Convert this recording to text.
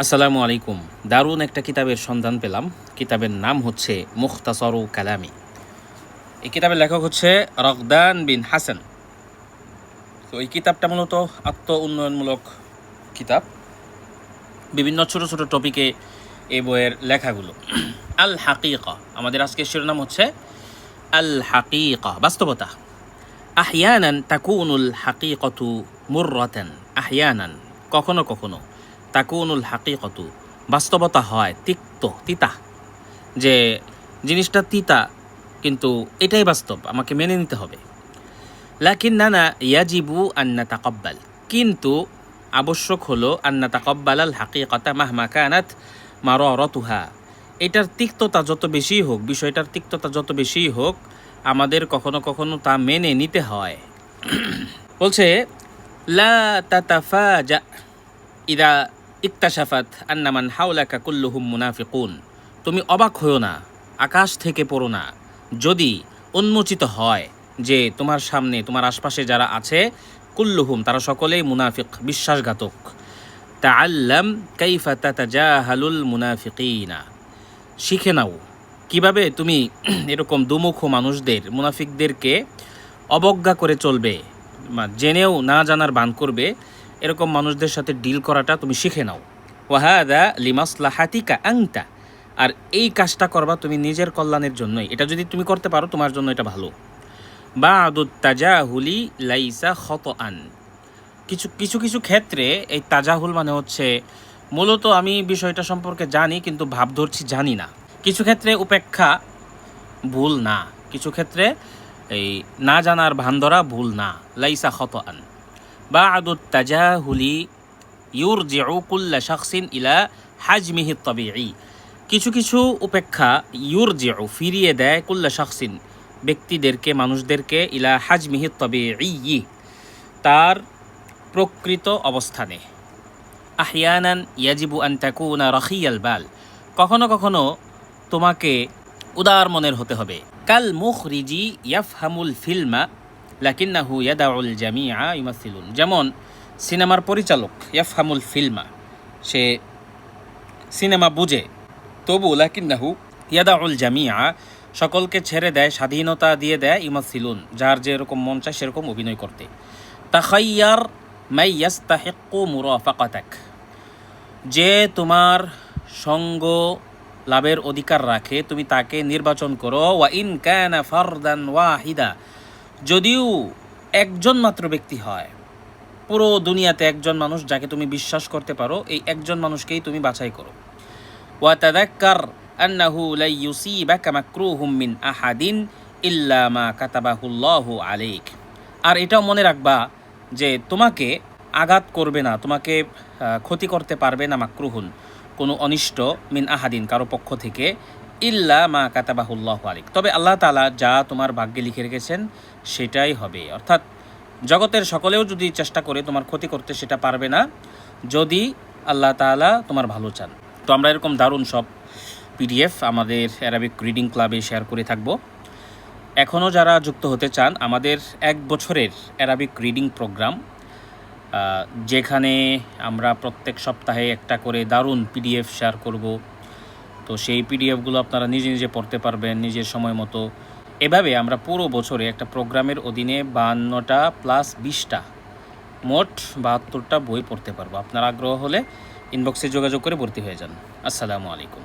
আসসালামু আলাইকুম। দারুণ একটা কিতাবের সন্ধান পেলাম। কিতাবের নাম হচ্ছে মুখতাসরু কালামি। এই কিতাবের লেখক হচ্ছে রকদান বিন হাসান। তো এই কিতাবটা মূলত আত্ম উন্নয়নমূলক কিতাব। বিভিন্ন ছোট ছোট টপিকে এই বইয়ের লেখাগুলো। আল হাকিকা, আমাদের আজকের শিরোনাম হচ্ছে আল হাকিকা, বাস্তবতা। আহইয়ানান তাকুনুল হাকিকতু মুররাতান, আহইয়ানান কখনো কখনো, তাকুনুল হাকিকতু বাস্তবতা হয় তিতা, যে জিনিসটা তিতা কিন্তু এটাই বাস্তব, আমাকে মেনে নিতে হবে। লাকিন্নানা ইয়াজিবু আন নাতাকাব্বাল, কিন্তু আবশ্যক হলো আন নাতাকাব্বাল আল হাকিকতা মাহমা কানাত মারারাতুহা, এটার তিক্ততা যত বেশি হোক, বিষয়টার তিক্ততা যত বেশি হোক, আমাদের কখনো কখনো তা মেনে নিতে হয়। বলছে লা তাতাফাজা ইদা ইকতাশাফাত আন্না মান হাওলাকা কুল্লুহুম মুনাফিকুন, তুমি অবাক হও না, আকাশ থেকে পড়ো না, যদি উন্মোচিত হয় যে তোমার সামনে, তোমার আশপাশে যারা আছে, কুল্লুহুম তারা সকলেই মুনাফিক, বিশ্বাসঘাতক। তাআল্লাম কাইফা তাতাজাহালুল মুনাফিকিনা, শিখে নাও কিভাবে তুমি এরকম দুমুখ মানুষদের, মুনাফিকদেরকে অবজ্ঞা করে চলবে, জেনেও না জানার ভান করবে, এরকম মানুষদের সাথে ডিল করাটা তুমি শিখে নাও। ওয়াহাদা লিমাসলাহাতিকা আনতা, আর এই কাজটা করবা তুমি নিজের কল্যাণের জন্যই, এটা যদি তুমি করতে পারো তোমার জন্য এটা ভালো। বা'দুত তাজাহুলি লাইসা খতআন, কিছু কিছু ক্ষেত্রে এই তাজাহুল মানে হচ্ছে মূলত আমি বিষয়টা সম্পর্কে জানি কিন্তু ভাব ধরছি জানি না। কিছু ক্ষেত্রে উপেক্ষা ভুল না, কিছু ক্ষেত্রে এই না জানার ভান ধরা ভুল না। লাইসা খতআন। বা'দুত তাজাহুলি ইউরজিউ কুল্লা শাখসিন ইলা হাজমিহি তাবিঈ, কিছু কিছু উপেক্ষা ইউরজিউ ফিরিয়ে দেয় কুল্লা শাখসিন ব্যক্তিদেরকে, মানুষদেরকে, ইলা হাজমিহি তাবিঈ তার প্রকৃত অবস্থানে। আহইয়ানান ইয়াজিবু আন তাকুনা রাখিয়াল বাল, কখনো কখনো তোমাকে উদার মনের হতে হবে। কাল মুখরিজি ইয়াফহামুল ফিল্মা লাকিন্নাহু ইয়াদাউল জামিআ ইউমাসিলুন, যেমন সিনেমার পরিচালক ইয়াফহামুল ফিল্মা, সে সিনেমা বুঝে, তবু লাকিন্নাহু ইয়াদাউল জামিআ সকলকে ছেড়ে দেয়, স্বাধীনতা দিয়ে দেয়, ইউমাসিলুন যার যেরকম মন চায় সেরকম অভিনয় করতে। তাখাইয়ার মাই ইয়াস্তাহিক্কু মুরাফাকাতাক, যে তোমার সঙ্গ লাভের অধিকার রাখে তুমি তাকে নির্বাচন করো। ওয়া ইন কানা ফারদান ওয়াহিদা, যদিও একজন মাত্র ব্যক্তি হয়, পুরো দুনিয়াতে একজন মানুষ যাকে তুমি বিশ্বাস করতে পারো, এই একজন মানুষকেই তুমি বাছাই করো। ওয়া তাযাক্কার আন্নাহু লা ইউসিবাকা মাকরুহুম মিন আহাদিন ইল্লা মা কাতাবাহুল্লাহু আলাইক, আর এটাও মনে রাখবা যে তোমাকে আঘাত করবে না, তোমাকে ক্ষতি করতে পারবে না, মাকরুহুন কোনো অনিষ্ট, মিন আহাদিন কারো পক্ষ থেকে, ইল্লা মা কাতাবাহুল্লাহু আলাইক তবে আল্লাহ তাআলা যা তোমার ভাগ্যে লিখে রেখেছেন সেটাই হবে। অর্থাৎ জগতের সকলেও যদি চেষ্টা করে তোমার ক্ষতি করতে, সেটা পারবে না যদি আল্লাহ তাআলা তোমার ভালো চান। তো আমরা এরকম দারুণ সব পিডিএফ আমাদের অ্যারাবিক রিডিং ক্লাবে শেয়ার করে থাকবো। এখনও যারা যুক্ত হতে চান, আমাদের 1 বছরের অ্যারাবিক রিডিং প্রোগ্রাম, যেখানে আমরা প্রত্যেক সপ্তাহে একটা করে দারুণ পিডিএফ শেয়ার করব। তো সেই পিডিএফগুলো আপনারা নিজে নিজে পড়তে পারবেন নিজের সময় মতো। এভাবে আমরা পুরো বছরে একটা প্রোগ্রামের অধীনে 52টা প্লাস 20টা, মোট 72টা বই পড়তে পারবো। আপনার আগ্রহ হলে ইনবক্সে যোগাযোগ করে ভর্তি হয়ে যান। আসসালামু আলাইকুম।